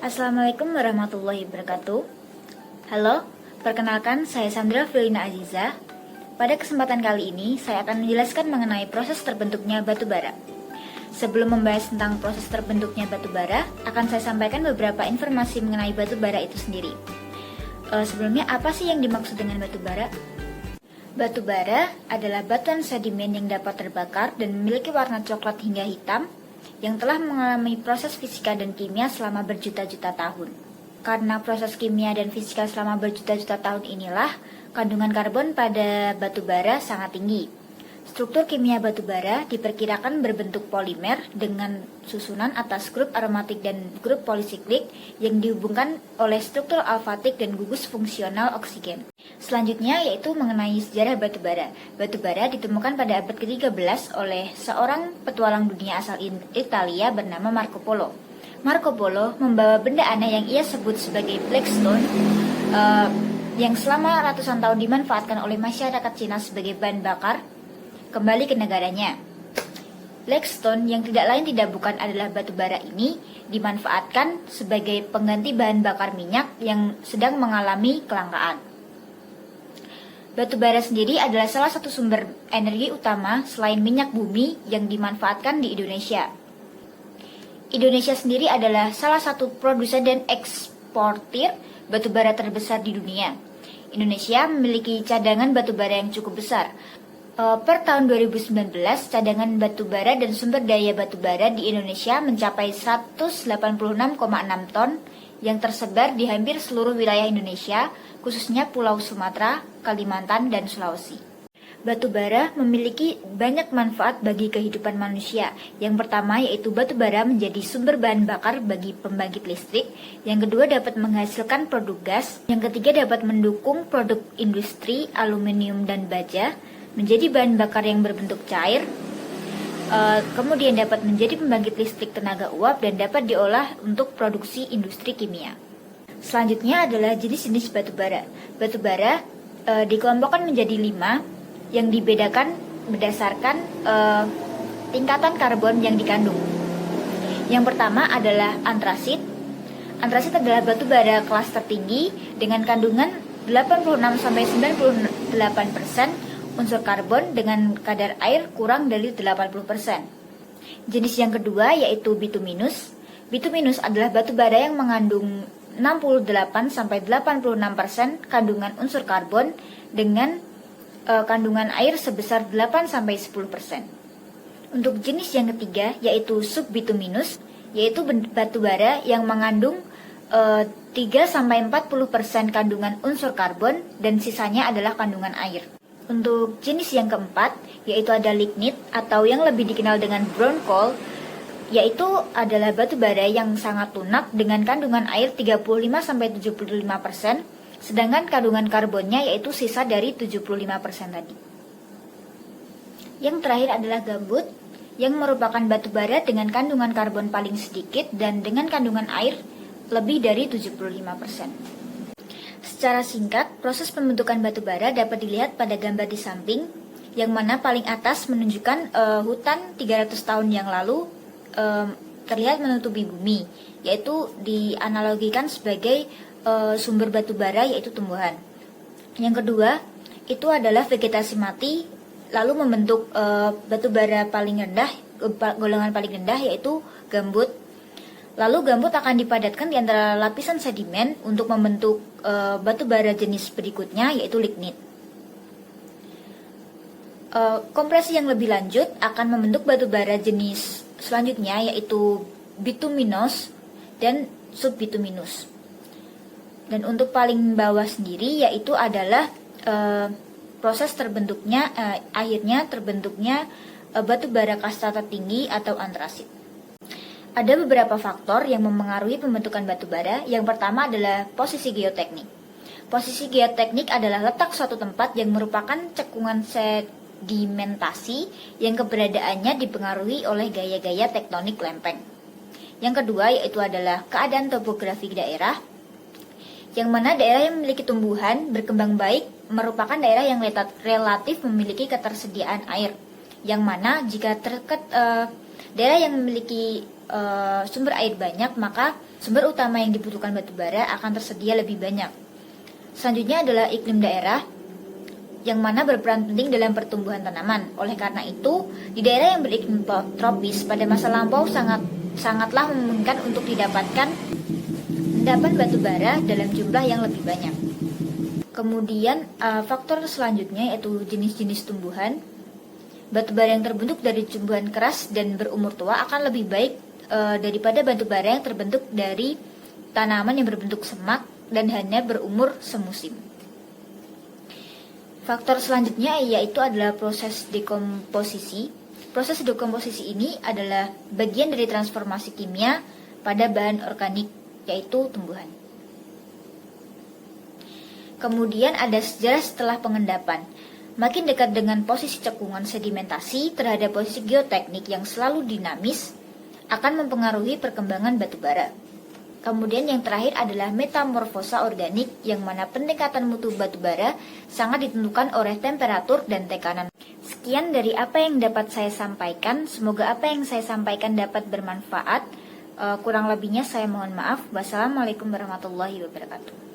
Assalamualaikum warahmatullahi wabarakatuh. Halo, perkenalkan saya Sandra Filina Aziza. Pada kesempatan kali ini, saya akan menjelaskan mengenai proses terbentuknya batu bara. Sebelum membahas tentang proses terbentuknya batu bara, akan saya sampaikan beberapa informasi mengenai batu bara itu sendiri. Sebelumnya, apa sih yang dimaksud dengan batu bara? Batu bara adalah batuan sedimen yang dapat terbakar dan memiliki warna coklat hingga hitam yang telah mengalami proses fisika dan kimia selama berjuta-juta tahun. Karena proses kimia dan fisika selama berjuta-juta tahun inilah, kandungan karbon pada batu bara sangat tinggi. Struktur kimia batu bara diperkirakan berbentuk polimer dengan susunan atas grup aromatik dan grup polisiklik yang dihubungkan oleh struktur alfatik dan gugus fungsional oksigen. Selanjutnya yaitu mengenai sejarah batu bara. Batu bara ditemukan pada abad ke-13 oleh seorang petualang dunia asal Italia bernama Marco Polo. Marco Polo membawa benda aneh yang ia sebut sebagai black stone yang selama ratusan tahun dimanfaatkan oleh masyarakat Cina sebagai bahan bakar kembali ke negaranya. Blackstone yang tidak lain tidak bukan adalah batu bara ini dimanfaatkan sebagai pengganti bahan bakar minyak yang sedang mengalami kelangkaan. Batu bara sendiri adalah salah satu sumber energi utama selain minyak bumi yang dimanfaatkan di Indonesia. Indonesia sendiri adalah salah satu produsen dan eksportir batu bara terbesar di dunia. Indonesia memiliki cadangan batu bara yang cukup besar. Per tahun 2019, cadangan batu bara dan sumber daya batu bara di Indonesia mencapai 186,6 ton yang tersebar di hampir seluruh wilayah Indonesia, khususnya Pulau Sumatera, Kalimantan, dan Sulawesi. Batu bara memiliki banyak manfaat bagi kehidupan manusia. Yang pertama yaitu batu bara menjadi sumber bahan bakar bagi pembangkit listrik. Yang kedua dapat menghasilkan produk gas. Yang ketiga dapat mendukung produk industri, aluminium, dan baja menjadi bahan bakar yang berbentuk cair, kemudian dapat menjadi pembangkit listrik tenaga uap dan dapat diolah untuk produksi industri kimia. Selanjutnya adalah jenis-jenis batu bara. Batu bara dikelompokkan menjadi 5 yang dibedakan berdasarkan tingkatan karbon yang dikandung. Yang pertama adalah antrasit. Antrasit adalah batu bara kelas tertinggi dengan kandungan 86-98% unsur karbon dengan kadar air kurang dari 80%. Jenis yang kedua yaitu bituminus. Bituminus adalah batu bara yang mengandung 68-86% kandungan unsur karbon dengan kandungan air sebesar 8-10%. Untuk jenis yang ketiga yaitu subbituminus, yaitu batu bara yang mengandung 3-40% kandungan unsur karbon dan sisanya adalah kandungan air. Untuk jenis yang keempat, yaitu ada lignit atau yang lebih dikenal dengan brown coal, yaitu adalah batu bara yang sangat lunak dengan kandungan air 35-75%, sedangkan kandungan karbonnya yaitu sisa dari 75% tadi. Yang terakhir adalah gambut, yang merupakan batu bara dengan kandungan karbon paling sedikit dan dengan kandungan air lebih dari 75%. Secara singkat, proses pembentukan batu bara dapat dilihat pada gambar di samping, yang mana paling atas menunjukkan hutan 300 tahun yang lalu terlihat menutupi bumi, yaitu dianalogikan sebagai sumber batu bara yaitu tumbuhan. Yang kedua, itu adalah vegetasi mati, lalu membentuk batu bara paling rendah, golongan paling rendah yaitu gambut. Lalu gambut akan dipadatkan di antara lapisan sedimen untuk membentuk batu bara jenis berikutnya yaitu lignit. Kompresi yang lebih lanjut akan membentuk batu bara jenis selanjutnya yaitu bituminous dan subbituminous. Dan untuk paling bawah sendiri yaitu adalah proses terbentuknya akhirnya terbentuknya batu bara kasta tertinggi atau antrasit. Ada beberapa faktor yang memengaruhi pembentukan batu bara. Yang pertama adalah posisi geoteknik. Posisi geoteknik adalah letak suatu tempat yang merupakan cekungan sedimentasi yang keberadaannya dipengaruhi oleh gaya-gaya tektonik lempeng. Yang kedua yaitu adalah keadaan topografi daerah, yang mana daerah yang memiliki tumbuhan berkembang baik merupakan daerah yang relatif memiliki ketersediaan air, yang mana jika daerah yang memiliki sumber air banyak, maka sumber utama yang dibutuhkan batu bara akan tersedia lebih banyak. Selanjutnya adalah iklim daerah, yang mana berperan penting dalam pertumbuhan tanaman. Oleh karena itu, di daerah yang beriklim tropis pada masa lampau sangatlah memungkinkan untuk didapatkan endapan batu bara dalam jumlah yang lebih banyak. Kemudian faktor selanjutnya yaitu jenis-jenis tumbuhan. Batu bara yang terbentuk dari tumbuhan keras dan berumur tua akan lebih baik daripada batu bara yang terbentuk dari tanaman yang berbentuk semak dan hanya berumur semusim. Faktor selanjutnya yaitu adalah proses dekomposisi. Proses dekomposisi ini adalah bagian dari transformasi kimia pada bahan organik, yaitu tumbuhan. Kemudian ada sejarah setelah pengendapan. Makin dekat dengan posisi cekungan sedimentasi terhadap posisi geoteknik yang selalu dinamis akan mempengaruhi perkembangan batu bara. Kemudian yang terakhir adalah metamorfosa organik, yang mana peningkatan mutu batu bara sangat ditentukan oleh temperatur dan tekanan. Sekian dari apa yang dapat saya sampaikan. Semoga apa yang saya sampaikan dapat bermanfaat. Kurang lebihnya saya mohon maaf. Wassalamualaikum warahmatullahi wabarakatuh.